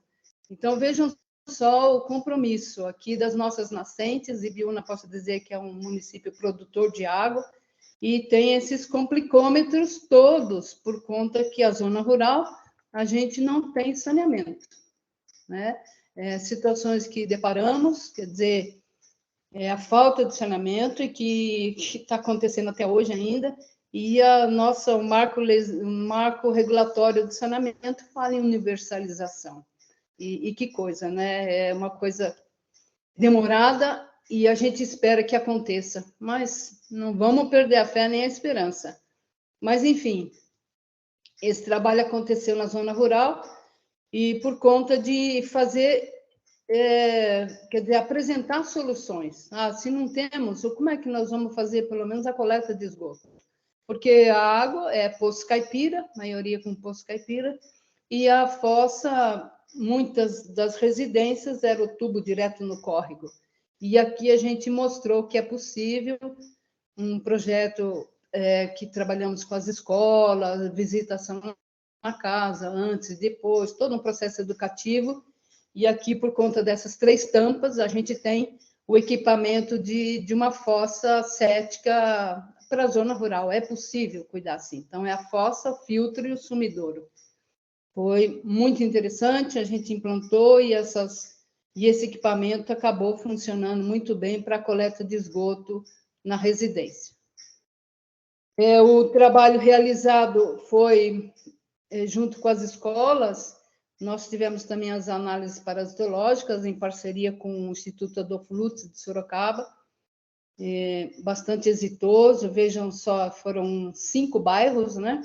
Então, vejam só o compromisso aqui das nossas nascentes. Ibiúna, posso dizer que é um município produtor de água, e tem esses complicômetros todos, por conta que a zona rural, a gente não tem saneamento, né? Situações que deparamos, quer dizer, a falta de saneamento, e que está acontecendo até hoje ainda, e o marco regulatório do saneamento fala em universalização. E que coisa, né? É uma coisa demorada e a gente espera que aconteça, mas não vamos perder a fé nem a esperança. Mas, enfim, esse trabalho aconteceu na zona rural e por conta de fazer, quer dizer, apresentar soluções. Se não temos, como é que nós vamos fazer, pelo menos, a coleta de esgoto? Porque a água é poço caipira, maioria com poço caipira, e a fossa, muitas das residências, era o tubo direto no córrego. E aqui a gente mostrou que é possível, um projeto que trabalhamos com as escolas, visitação na casa, antes e depois, todo um processo educativo. E aqui, por conta dessas 3 tampas, a gente tem o equipamento de uma fossa cética para a zona rural. É possível cuidar assim. Então, é a fossa, o filtro e o sumidouro. Foi muito interessante, a gente implantou e esse equipamento acabou funcionando muito bem para a coleta de esgoto na residência. O trabalho realizado foi junto com as escolas. Nós tivemos também as análises parasitológicas em parceria com o Instituto Adolfo Lutz de Sorocaba, bastante exitoso. Vejam só, foram 5 bairros, né?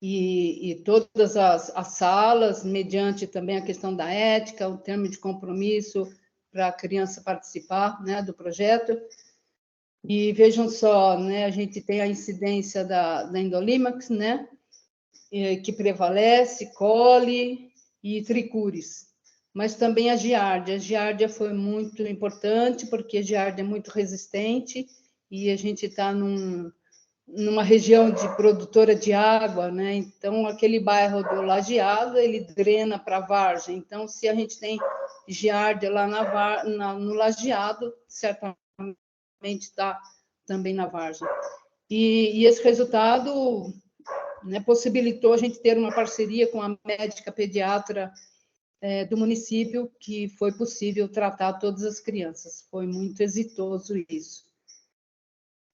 E todas as salas, mediante também a questão da ética, o termo de compromisso para a criança participar, né, do projeto. E vejam só, né, a gente tem a incidência da Endolímax, né, que prevalece, coli e tricúris, mas também a giardia. A giardia foi muito importante, porque a giardia é muito resistente e a gente está numa região de produtora de água, né? Então, aquele bairro do Lajeado, ele drena para a Vargem. Então, se a gente tem giardia lá no Lajeado, certamente está também na Vargem. E esse resultado, né, possibilitou a gente ter uma parceria com a médica pediatra do município, que foi possível tratar todas as crianças. Foi muito exitoso isso.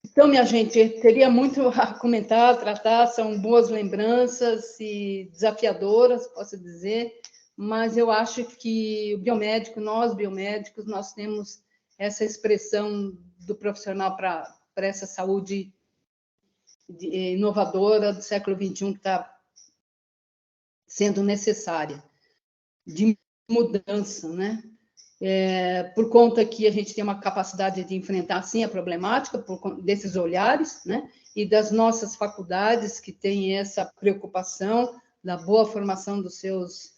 Então, minha gente, teria muito a comentar, a tratar, são boas lembranças e desafiadoras, posso dizer, mas eu acho que o biomédico, nós biomédicos, nós temos essa expressão do profissional para essa saúde inovadora do século XXI que está sendo necessária, de mudança, né? Por conta que a gente tem uma capacidade de enfrentar, sim, a problemática, desses olhares, né? E das nossas faculdades, que têm essa preocupação da boa formação dos seus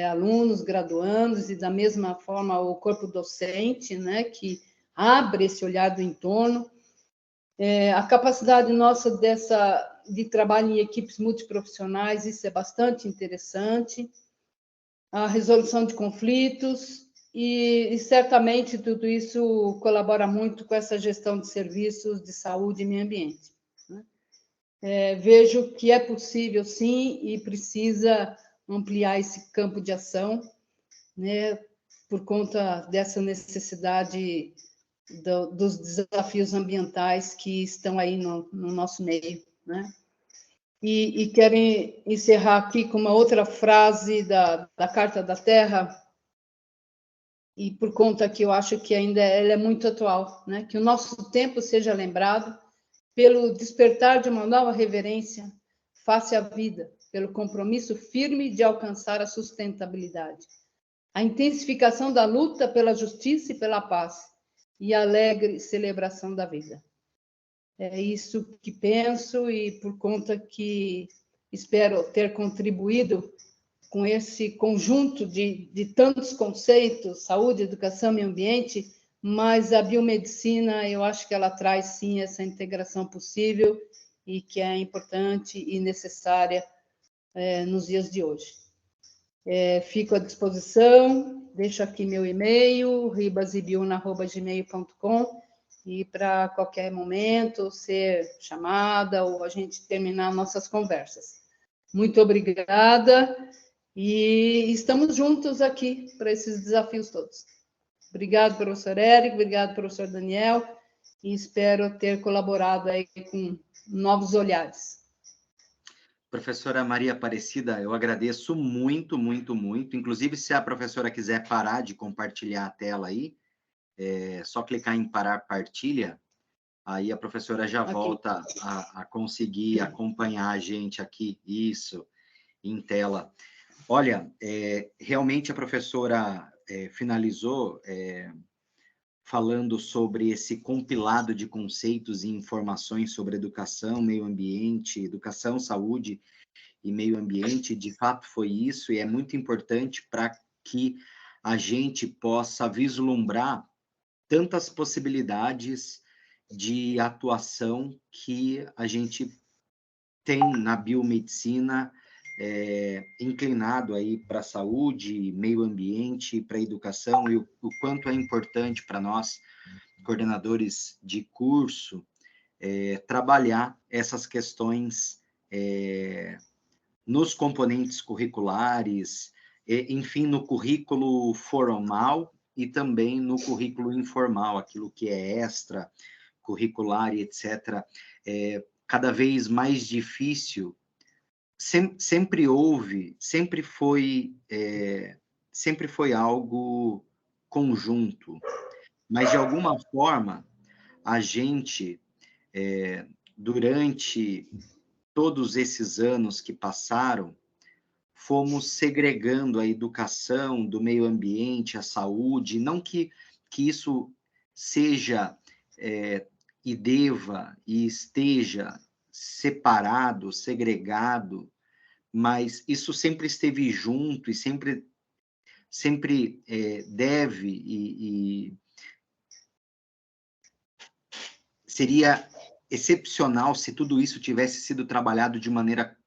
alunos, graduandos, e da mesma forma o corpo docente, né? Que abre esse olhar do entorno. A capacidade nossa de trabalho em equipes multiprofissionais, isso é bastante interessante. A resolução de conflitos, e certamente tudo isso colabora muito com essa gestão de serviços de saúde e meio ambiente, né? Vejo que é possível, sim, e precisa ampliar esse campo de ação, né, por conta dessa necessidade dos desafios ambientais que estão aí no nosso meio, né? E quero encerrar aqui com uma outra frase da Carta da Terra, e por conta que eu acho que ainda ela é muito atual, né? Que o nosso tempo seja lembrado pelo despertar de uma nova reverência face à vida, pelo compromisso firme de alcançar a sustentabilidade, a intensificação da luta pela justiça e pela paz, e a alegre celebração da vida. É isso que penso, e por conta que espero ter contribuído com esse conjunto de tantos conceitos, saúde, educação, meio ambiente, mas a biomedicina, eu acho que ela traz, sim, essa integração possível e que é importante e necessária nos dias de hoje. Fico à disposição, deixo aqui meu e-mail, ribasibiuna@gmail.com, e para qualquer momento ser chamada ou a gente terminar nossas conversas. Muito obrigada. E estamos juntos aqui para esses desafios todos. Obrigado, professor Érico, obrigado, professor Daniel, e espero ter colaborado aí com novos olhares. Professora Maria Aparecida, eu agradeço muito, muito, muito. Inclusive, se a professora quiser parar de compartilhar a tela aí, é só clicar em parar partilha, aí a professora já Aqui. volta a conseguir acompanhar a gente aqui, isso, em tela. Olha, realmente a professora finalizou falando sobre esse compilado de conceitos e informações sobre educação, meio ambiente, educação, saúde e meio ambiente. De fato, foi isso, e é muito importante para que a gente possa vislumbrar tantas possibilidades de atuação que a gente tem na biomedicina, inclinado aí para a saúde, meio ambiente, para a educação, e o quanto é importante para nós, coordenadores de curso, trabalhar essas questões nos componentes curriculares, enfim, no currículo formal e também no currículo informal, aquilo que é extra, curricular e etc. Cada vez mais difícil, sempre houve, sempre foi algo conjunto, mas de alguma forma a gente, durante todos esses anos que passaram, fomos segregando a educação do meio ambiente, a saúde, não que isso seja e deva e esteja separado, segregado, mas isso sempre esteve junto e sempre deve e seria excepcional se tudo isso tivesse sido trabalhado de maneira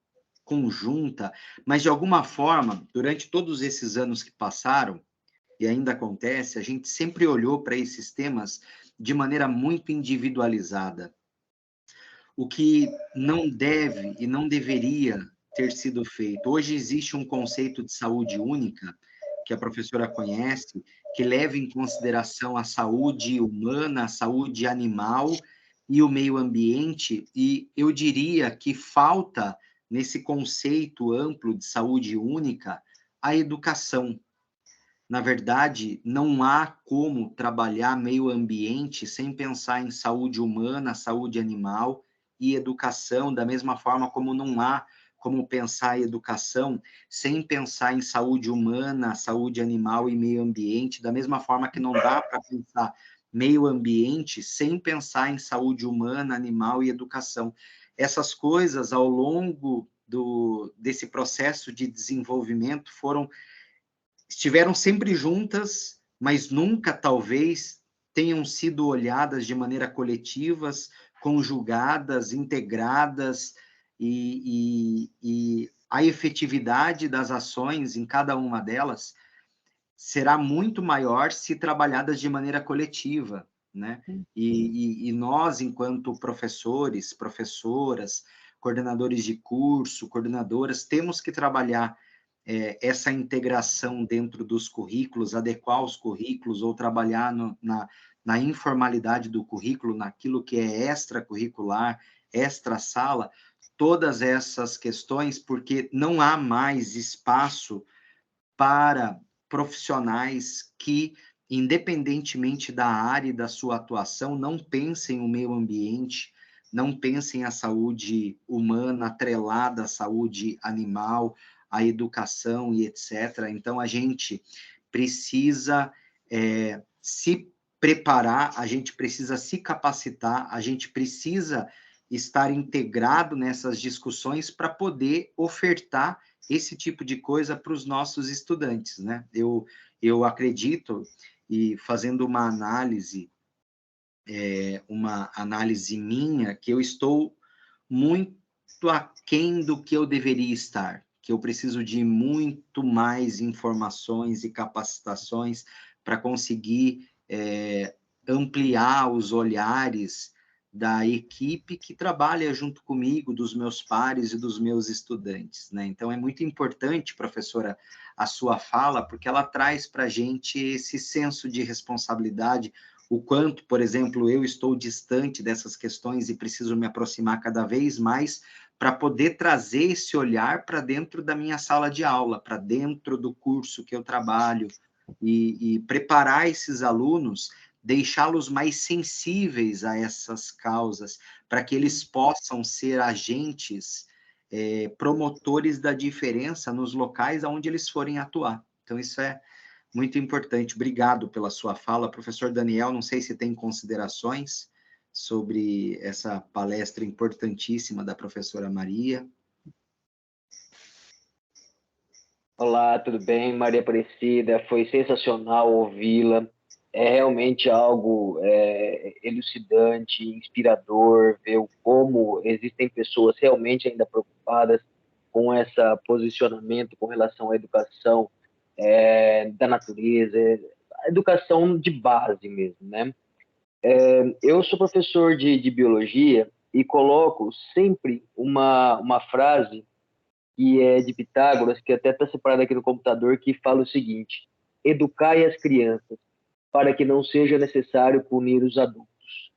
conjunta, mas de alguma forma, durante todos esses anos que passaram, e ainda acontece, a gente sempre olhou para esses temas de maneira muito individualizada, o que não deve e não deveria ter sido feito. Hoje existe um conceito de saúde única, que a professora conhece, que leva em consideração a saúde humana, a saúde animal e o meio ambiente, e eu diria que falta, nesse conceito amplo de saúde única, a educação. Na verdade, não há como trabalhar meio ambiente sem pensar em saúde humana, saúde animal e educação, da mesma forma como não há como pensar em educação sem pensar em saúde humana, saúde animal e meio ambiente, da mesma forma que não dá para pensar meio ambiente sem pensar em saúde humana, animal e educação. Essas coisas, ao longo desse processo de desenvolvimento, estiveram sempre juntas, mas nunca, talvez, tenham sido olhadas de maneira coletivas, conjugadas, integradas, e a efetividade das ações em cada uma delas será muito maior se trabalhadas de maneira coletiva, né? E nós, enquanto professores, professoras, coordenadores de curso, coordenadoras, temos que trabalhar essa integração dentro dos currículos, adequar os currículos ou trabalhar na informalidade do currículo, naquilo que é extracurricular, extra-sala, todas essas questões, porque não há mais espaço para profissionais que, independentemente da área e da sua atuação, não pensem o meio ambiente, não pensem a saúde humana atrelada à saúde animal, à educação e etc. Então, a gente precisa se preparar, a gente precisa se capacitar, a gente precisa estar integrado nessas discussões para poder ofertar esse tipo de coisa para os nossos estudantes, né? Eu acredito, e fazendo uma análise minha, que eu estou muito aquém do que eu deveria estar, que eu preciso de muito mais informações e capacitações para conseguir ampliar os olhares da equipe que trabalha junto comigo, dos meus pares e dos meus estudantes, né? Então, é muito importante, professora, a sua fala, porque ela traz para a gente esse senso de responsabilidade, o quanto, por exemplo, eu estou distante dessas questões e preciso me aproximar cada vez mais para poder trazer esse olhar para dentro da minha sala de aula, para dentro do curso que eu trabalho, e preparar esses alunos, deixá-los mais sensíveis a essas causas, para que eles possam ser agentes, promotores da diferença nos locais onde eles forem atuar. Então, isso é muito importante. Obrigado pela sua fala. Professor Daniel, não sei se tem considerações sobre essa palestra importantíssima da professora Maria. Olá, tudo bem, Maria Aparecida? Foi sensacional ouvi-la. É realmente algo elucidante, inspirador, ver como existem pessoas realmente ainda preocupadas com esse posicionamento com relação à educação da natureza, a educação de base mesmo, né? Eu sou professor de biologia e coloco sempre uma frase que é de Pitágoras, que até está separado aqui no computador, que fala o seguinte: educai as crianças para que não seja necessário punir os adultos,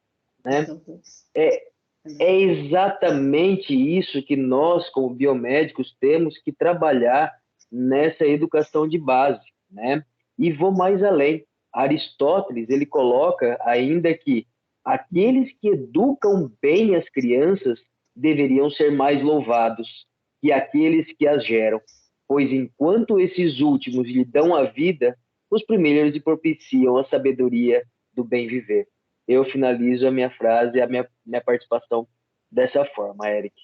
né? É exatamente isso que nós, como biomédicos, temos que trabalhar nessa educação de base, né? E vou mais além. Aristóteles, ele coloca ainda que aqueles que educam bem as crianças deveriam ser mais louvados que aqueles que as geram, pois enquanto esses últimos lhe dão a vida, os primeiros lhe propiciam a sabedoria do bem viver. Eu finalizo a minha frase, a minha participação dessa forma, Eric.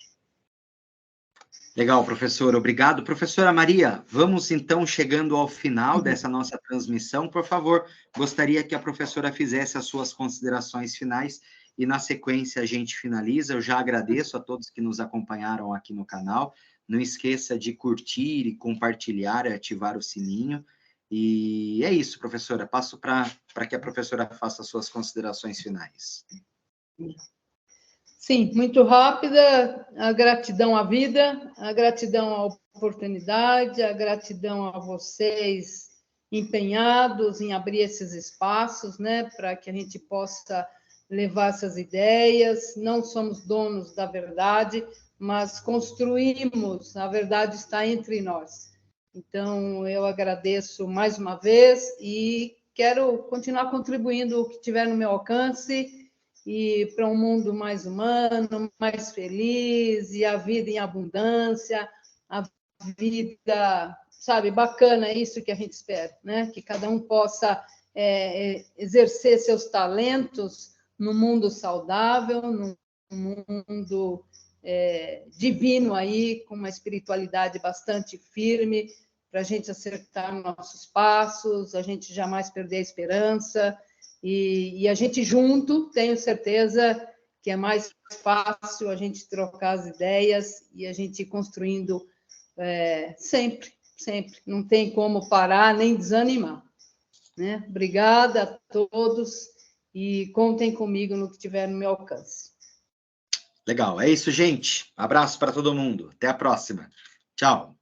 Legal, professor, obrigado. Professora Maria, vamos então chegando ao final dessa nossa transmissão. Por favor, gostaria que a professora fizesse as suas considerações finais e, na sequência, a gente finaliza. Eu já agradeço a todos que nos acompanharam aqui no canal. Não esqueça de curtir e compartilhar e ativar o sininho. E é isso, professora. Passo para que a professora faça as suas considerações finais. Sim, muito rápida, a gratidão à vida, a gratidão à oportunidade, a gratidão a vocês empenhados em abrir esses espaços, né, para que a gente possa levar essas ideias. Não somos donos da verdade, mas construímos, a verdade está entre nós. Então, eu agradeço mais uma vez e quero continuar contribuindo o que tiver no meu alcance, e para um mundo mais humano, mais feliz, e a vida em abundância, a vida, sabe, bacana, é isso que a gente espera, né? Que cada um possa exercer seus talentos no mundo saudável, num mundo divino aí, com uma espiritualidade bastante firme, para a gente acertar nossos passos, a gente jamais perder a esperança, e a gente junto, tenho certeza que é mais fácil a gente trocar as ideias e a gente ir construindo sempre, sempre. Não tem como parar nem desanimar, né? Obrigada a todos e contem comigo no que tiver no meu alcance. Legal, é isso, gente. Abraço para todo mundo. Até a próxima. Tchau.